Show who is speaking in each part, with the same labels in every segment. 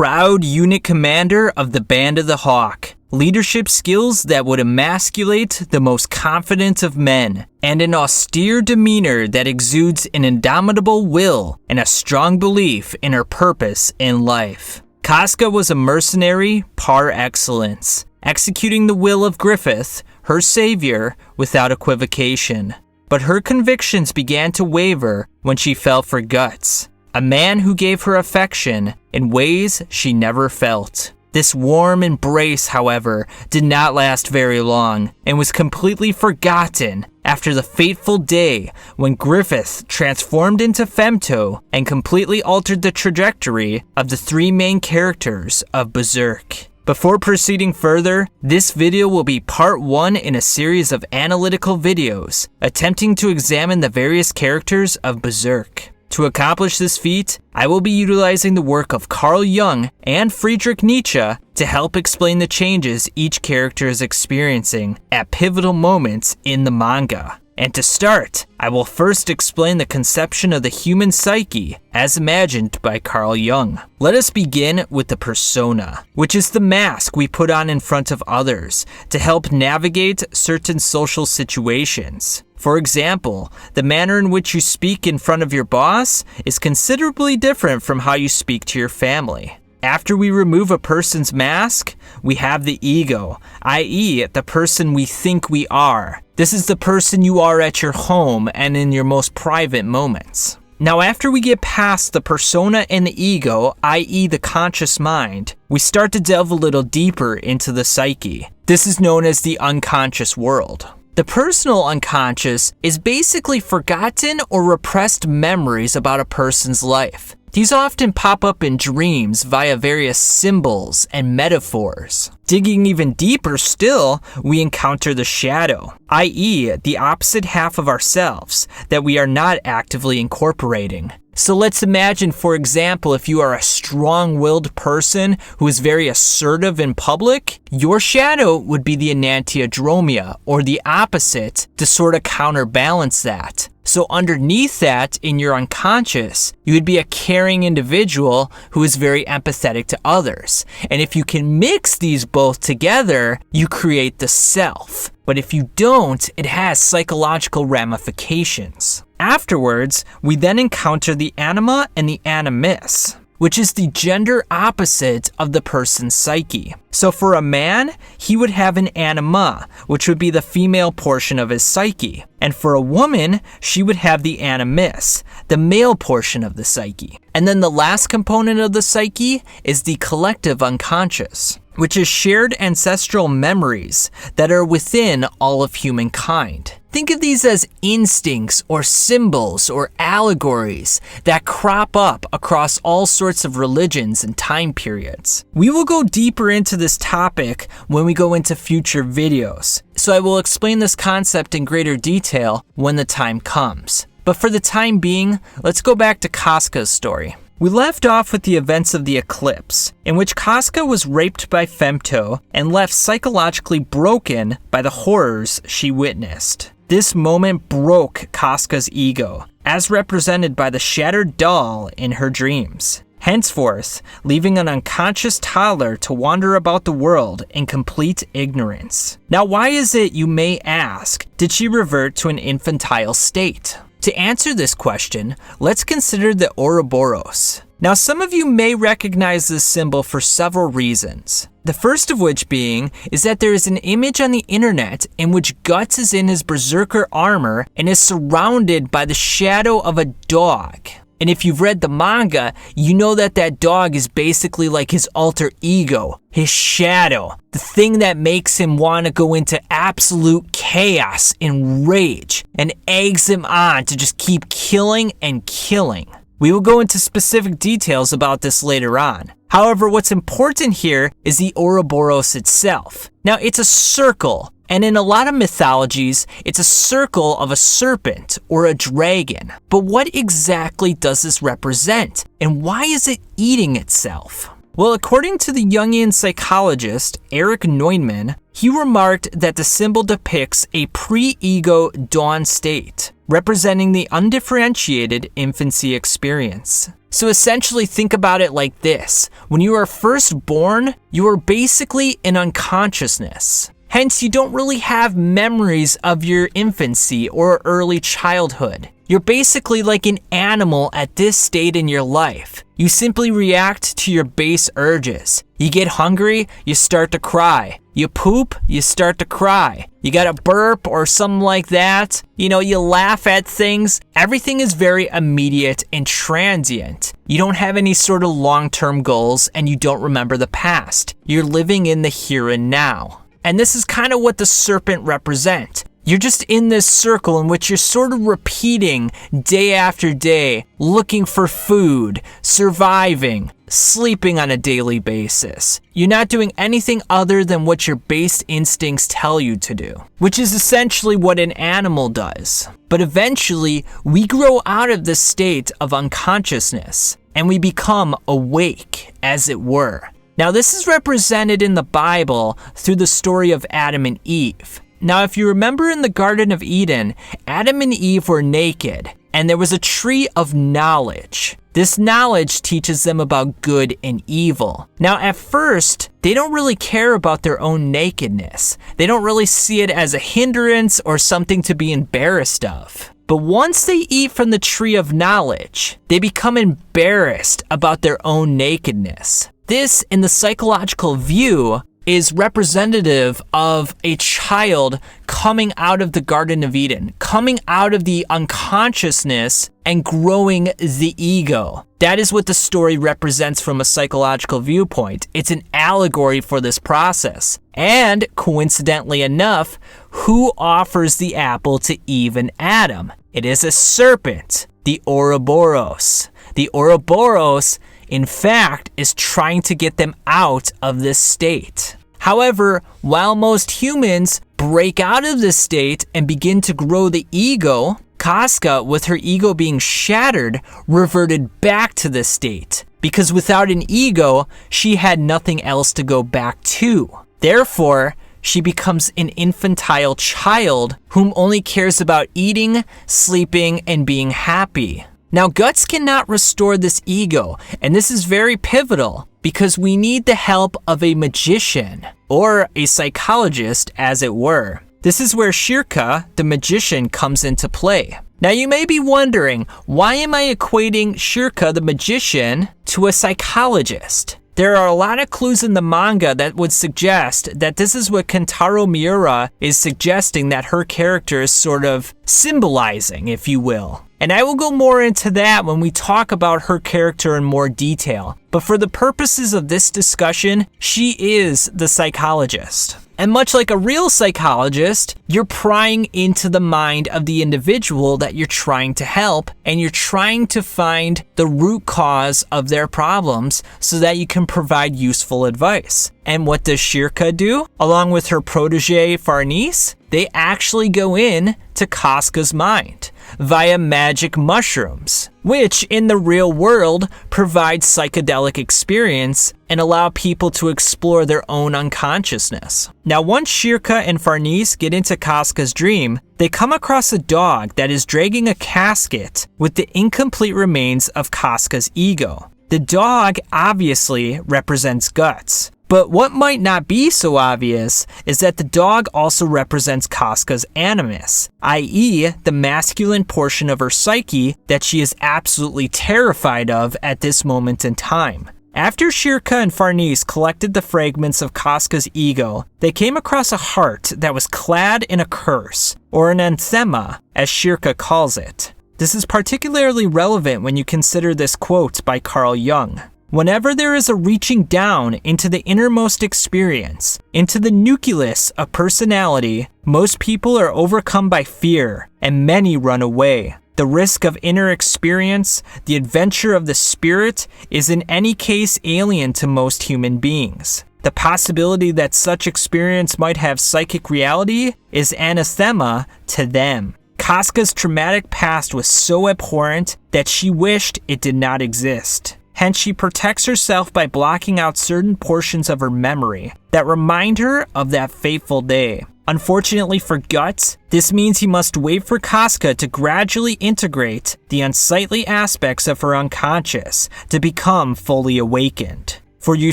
Speaker 1: proud unit commander of the Band of the Hawk, leadership skills that would emasculate the most confident of men, and an austere demeanor that exudes an indomitable will and a strong belief in her purpose in life. Casca was a mercenary par excellence, executing the will of Griffith, her savior, without equivocation. But her convictions began to waver when she fell for Guts, a man who gave her affection in ways she never felt. This warm embrace, however, did not last very long and was completely forgotten after the fateful day when Griffith transformed into Femto and completely altered the trajectory of the three main characters of Berserk. Before proceeding further, this video will be part 1 in a series of analytical videos attempting to examine the various characters of Berserk. To accomplish this feat, I will be utilizing the work of Carl Jung and Friedrich Nietzsche to help explain the changes each character is experiencing at pivotal moments in the manga. And to start, I will first explain the conception of the human psyche as imagined by Carl Jung. Let us begin with the persona, which is the mask we put on in front of others to help navigate certain social situations. For example, the manner in which you speak in front of your boss is considerably different from how you speak to your family. After we remove a person's mask, we have the ego, i.e. the person we think we are. This is the person you are at your home and in your most private moments. Now, after we get past the persona and the ego, i.e. the conscious mind, we start to delve a little deeper into the psyche. This is known as the unconscious world. The personal unconscious is basically forgotten or repressed memories about a person's life. These often pop up in dreams via various symbols and metaphors. Digging even deeper still, we encounter the shadow, i.e. the opposite half of ourselves that we are not actively incorporating. So let's imagine, for example, if you are a strong-willed person who is very assertive in public, your shadow would be the enantiodromia, or the opposite, to sort of counterbalance that. So underneath that, in your unconscious, you would be a caring individual who is very empathetic to others. And if you can mix these both together, you create the self. But if you don't, it has psychological ramifications. Afterwards, we then encounter the anima and the animus, which is the gender opposite of the person's psyche. So for a man, he would have an anima, which would be the female portion of his psyche. And for a woman, she would have the animus, the male portion of the psyche. And then the last component of the psyche is the collective unconscious, which is shared ancestral memories that are within all of humankind. Think of these as instincts or symbols or allegories that crop up across all sorts of religions and time periods. We will go deeper into this topic when we go into future videos, so I will explain this concept in greater detail when the time comes. But for the time being, let's go back to Casca's story. We left off with the events of the Eclipse, in which Casca was raped by Femto and left psychologically broken by the horrors she witnessed. This moment broke Casca's ego, as represented by the shattered doll in her dreams, henceforth leaving an unconscious toddler to wander about the world in complete ignorance. Now, why is it, you may ask, did she revert to an infantile state? To answer this question, let's consider the Oroboros. Now, some of you may recognize this symbol for several reasons. The first of which being is that there is an image on the internet in which Guts is in his berserker armor and is surrounded by the shadow of a dog. And if you've read the manga, you know that that dog is basically like his alter ego, his shadow, the thing that makes him want to go into absolute chaos and rage and eggs him on to just keep killing and killing. We will go into specific details about this later on. However, what's important here is the Oroboros itself. Now, it's a circle, and in a lot of mythologies, it's a circle of a serpent or a dragon. But what exactly does this represent, and why is it eating itself? Well, according to the Jungian psychologist Erich Neumann, he remarked that the symbol depicts a pre-ego dawn state, representing the undifferentiated infancy experience. So essentially think about it like this. When you are first born, you are basically in unconsciousness. Hence, you don't really have memories of your infancy or early childhood. You're basically like an animal at this state in your life. You simply react to your base urges. You get hungry, you start to cry. You poop, you start to cry. You got a burp or something like that. You laugh at things. Everything is very immediate and transient. You don't have any sort of long-term goals and you don't remember the past. You're living in the here and now. And this is kind of what the serpent represents. You're just in this circle in which you're sort of repeating day after day, looking for food, surviving, sleeping on a daily basis. You're not doing anything other than what your base instincts tell you to do, which is essentially what an animal does. But eventually, we grow out of this state of unconsciousness and we become awake, as it were. Now, this is represented in the Bible through the story of Adam and Eve. Now, if you remember in the Garden of Eden, Adam and Eve were naked, and there was a tree of knowledge. This knowledge teaches them about good and evil. Now, at first, they don't really care about their own nakedness. They don't really see it as a hindrance or something to be embarrassed of. But once they eat from the tree of knowledge, they become embarrassed about their own nakedness. This, in the psychological view, is representative of a child coming out of the Garden of Eden, coming out of the unconsciousness and growing the ego. That is what the story represents from a psychological viewpoint. It's an allegory for this process. And coincidentally enough, who offers the apple to Eve and Adam? It is a serpent, the Oroboros. The Oroboros, in fact, is trying to get them out of this state. However, while most humans break out of this state and begin to grow the ego, Casca, with her ego being shattered, reverted back to this state. Because without an ego, she had nothing else to go back to. Therefore, she becomes an infantile child whom only cares about eating, sleeping, and being happy. Now, Guts cannot restore this ego, and this is very pivotal because we need the help of a magician, or a psychologist as it were. This is where Schierke, the magician, comes into play. Now, you may be wondering, why am I equating Schierke, the magician, to a psychologist? There are a lot of clues in the manga that would suggest that this is what Kentaro Miura is suggesting that her character is sort of symbolizing, if you will. And I will go more into that when we talk about her character in more detail. But for the purposes of this discussion, she is the psychologist. And much like a real psychologist, you're prying into the mind of the individual that you're trying to help, and you're trying to find the root cause of their problems so that you can provide useful advice. And what does Schierke do? Along with her protege Farnese, they actually go in to Casca's mind via magic mushrooms, which in the real world provide psychedelic experience and allow people to explore their own unconsciousness. Now, once Schierke and Farnese get into Casca's dream, they come across a dog that is dragging a casket with the incomplete remains of Casca's ego. The dog obviously represents Guts. But what might not be so obvious is that the dog also represents Casca's Animus, i.e. the masculine portion of her psyche that she is absolutely terrified of at this moment in time. After Schierke and Farnese collected the fragments of Casca's ego, they came across a heart that was clad in a curse, or an anathema, as Schierke calls it. This is particularly relevant when you consider this quote by Carl Jung. Whenever there is a reaching down into the innermost experience, into the nucleus of personality, most people are overcome by fear, and many run away. The risk of inner experience, the adventure of the spirit, is in any case alien to most human beings. The possibility that such experience might have psychic reality is anathema to them. Casca's traumatic past was so abhorrent that she wished it did not exist. Hence, she protects herself by blocking out certain portions of her memory that remind her of that fateful day. Unfortunately for Guts, this means he must wait for Casca to gradually integrate the unsightly aspects of her unconscious to become fully awakened. For you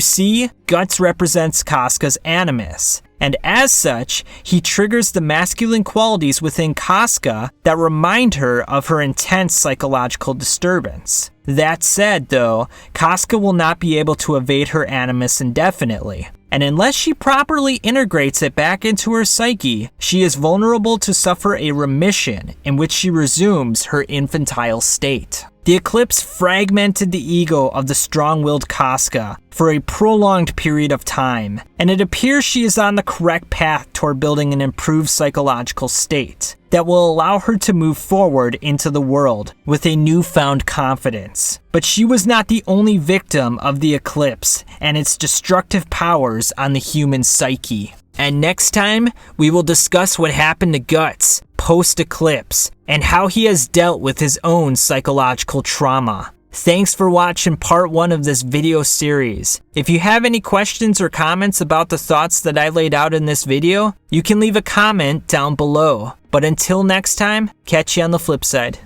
Speaker 1: see, Guts represents Casca's Animus, and as such, he triggers the masculine qualities within Casca that remind her of her intense psychological disturbance. That said, though, Casca will not be able to evade her Animus indefinitely, and unless she properly integrates it back into her psyche, she is vulnerable to suffer a remission in which she resumes her infantile state. The Eclipse fragmented the ego of the strong-willed Casca for a prolonged period of time, and it appears she is on the correct path toward building an improved psychological state that will allow her to move forward into the world with a newfound confidence. But she was not the only victim of the Eclipse and its destructive powers on the human psyche. And next time, we will discuss what happened to Guts post-Eclipse and how he has dealt with his own psychological trauma. Thanks for watching part 1 of this video series. If you have any questions or comments about the thoughts that I laid out in this video, you can leave a comment down below. But until next time, catch you on the flip side.